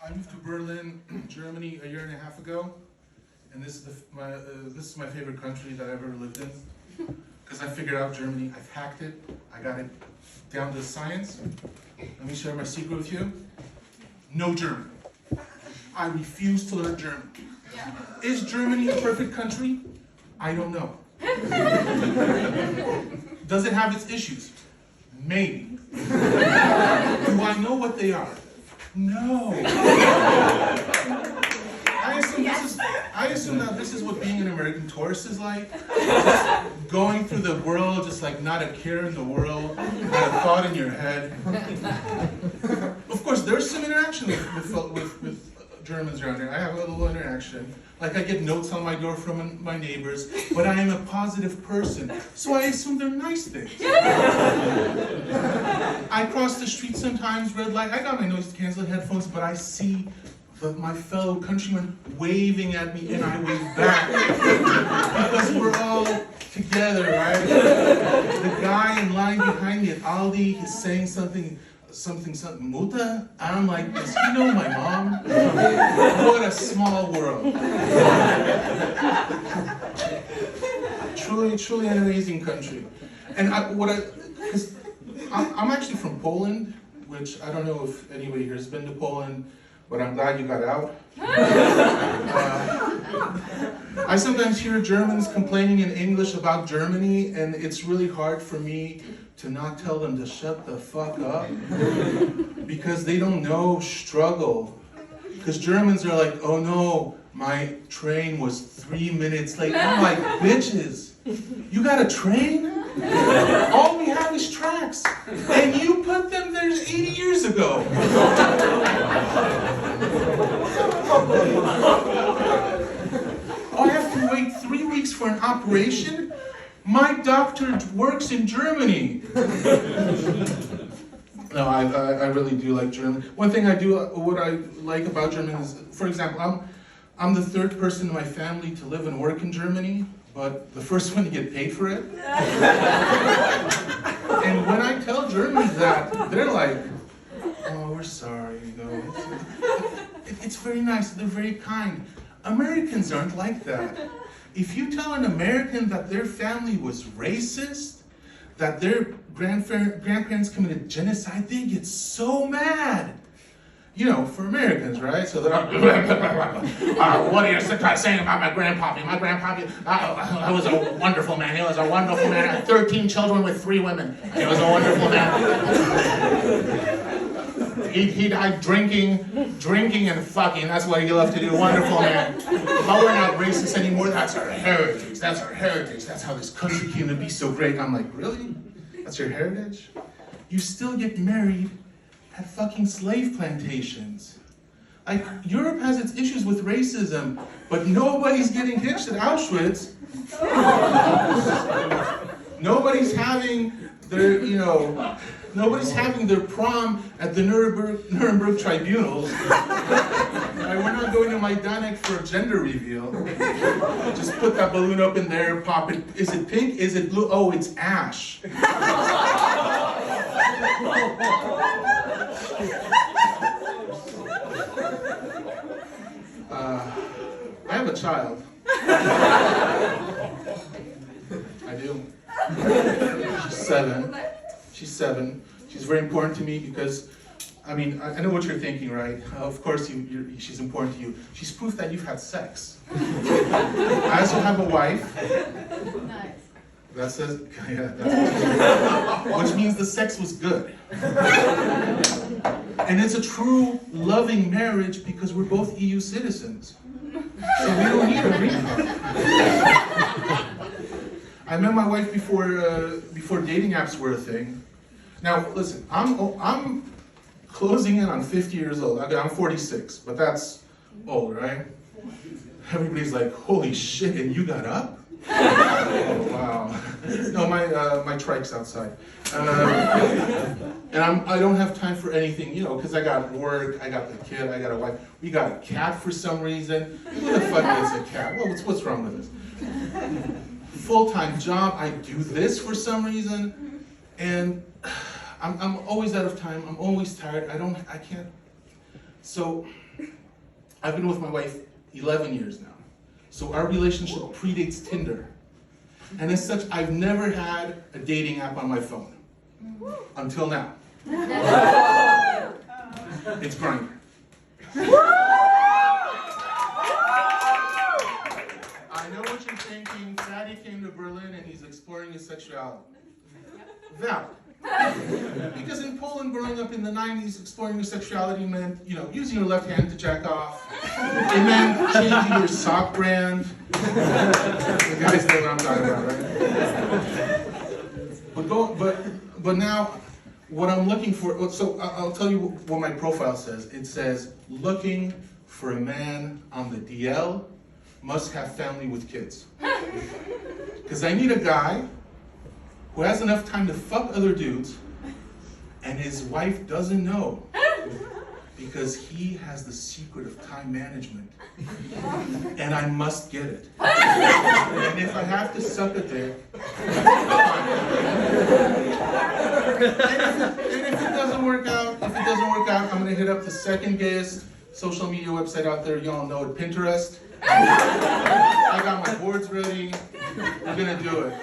I moved to Berlin, Germany, a year and a half ago, and this is my favorite country that I've ever lived in. Because I figured out Germany, I've hacked it, I got it down to science. Let me share my secret with you. No German. I refuse to learn German. Is Germany a perfect country? I don't know. Does it have its issues? Maybe. Do I know what they are? No. I assume that this is what being an American tourist is like. Just going through the world, just like not a care in the world, not a thought in your head. Of course, there's some interaction with Germans around here. I have a little interaction. Like I get notes on my door from my neighbors, but I am a positive person, so I assume they're nice things. I cross the street sometimes, red light, I got my noise canceling headphones, but I see my fellow countrymen waving at me and I wave back. Because we're all together, right? The guy in line behind me at Aldi is saying something, Mutter? I'm like this, you know my mom? What a small world. Truly an amazing country. And I'm actually from Poland, which I don't know if anybody here has been to Poland, but I'm glad you got out. I sometimes hear Germans complaining in English about Germany, and it's really hard for me to not tell them to shut the fuck up, because they don't know struggle. Because Germans are like, oh no, my train was 3 minutes late. I'm like, bitches, you got a train? All we have is tracks, and you put them there 80 years ago. I have to wait 3 weeks for an operation? My doctor works in Germany. No, I really do like German. One thing what I like about Germany is, for example, I'm the third person in my family to live and work in Germany, but the first one to get paid for it. And when I tell Germans that, they're like, oh, we're sorry, you know. It's very nice, they're very kind. Americans aren't like that. If you tell an American that their family was racist, that their grandparents committed genocide, they get so mad. You know, for Americans, right? So they're like, what are you saying about my grandpappy? My grandpappy, he was a wonderful man. He was a wonderful man. I had 13 children with 3 women. He was a wonderful man. He died drinking and fucking. That's what he loved to do. Wonderful man. But we're not racist anymore. That's our heritage. That's our heritage. That's how this country came to be so great. I'm like, really? That's your heritage? You still get married at fucking slave plantations. Like, Europe has its issues with racism, but nobody's getting hitched at Auschwitz. Nobody's having their, nobody's having their prom at the Nuremberg tribunals. We're not going to Majdanek for a gender reveal. Just put that balloon up in there, pop it. Is it pink? Is it blue? Oh, it's ash. I have a child. I do. She's 7. She's very important to me because, I know what you're thinking, right? Of course she's important to you. She's proof that you've had sex. I also have a wife. Nice. That says, which means the sex was good. And it's a true loving marriage because we're both EU citizens. So we don't need a green card. I met my wife before dating apps were a thing. Now, listen, I'm closing in on 50 years old. I'm 46, but that's old, right? Everybody's like, holy shit, and you got up? Oh, wow. No, my trike's outside. And I don't have time for anything, because I got work, I got the kid, I got a wife. We got a cat for some reason. Who the fuck gets a cat? What's wrong with this? Full-time job, I do this for some reason, and I'm always out of time. I'm always tired. I can't. So I've been with my wife 11 years now. So our relationship predates Tinder. And as such, I've never had a dating app on my phone. Until now. It's Grindr. I know what you're thinking. Fatty came to Berlin and he's exploring his sexuality. Valid. Because in Poland, growing up in the 90s, exploring your sexuality meant, using your left hand to jack off. It meant changing your sock brand. The guys know what I'm talking about, right? But now, what I'm looking for, so I'll tell you what my profile says. It says, looking for a man on the DL, must have family with kids. Because I need a guy who has enough time to fuck other dudes, and his wife doesn't know, because he has the secret of time management, and I must get it. And if I have to suck a dick, and if it doesn't work out, I'm gonna hit up the second gayest social media website out there. Y'all know it, Pinterest. I got my boards ready. I'm gonna do it.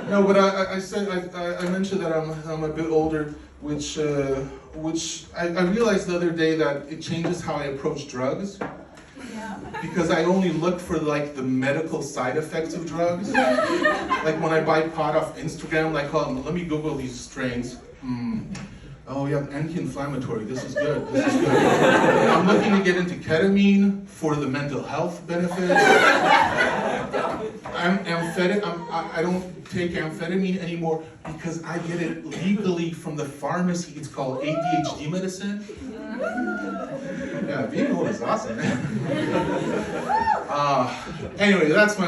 No, but I mentioned that I'm a bit older, which I realized the other day that it changes how I approach drugs. Because I only look for the medical side effects of drugs. Like when I buy pot off Instagram, let me Google these strains. Oh yeah, anti-inflammatory, this is good. I'm looking to get into ketamine for the mental health benefits. I don't take amphetamine anymore because I get it legally from the pharmacy. It's called ADHD medicine. Yeah, being old is awesome. Anyway, that's my